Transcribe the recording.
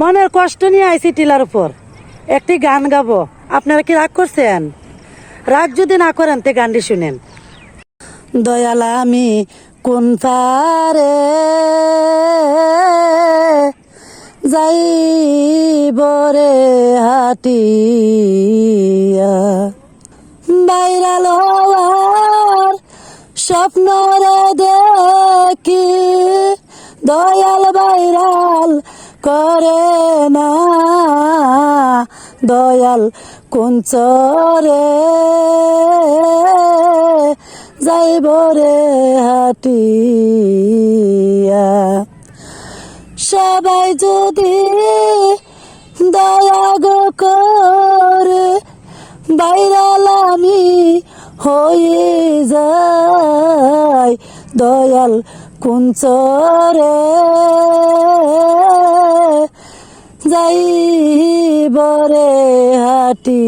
মনের কষ্ট নিয়ে আইছি টিলার উপর একটি গান গাবো। আপনারা কি রাগ করছেন? রাগ যদি না করেন তে গানটি শুনেন। দয়াল আমি কোন পারে যাইব রে হাটিয়া, বাইরাল হওয়ার স্বপ্ন রে দেখি দয়াল বাইরাল করে না, দয়াল কোন চরে যাইব রে হাটিয়া। সবাই যদি দয়া গো করে বাইরাল আমি হয়ে যাই, দয়াল কোন চরে যাইব রে হাটি।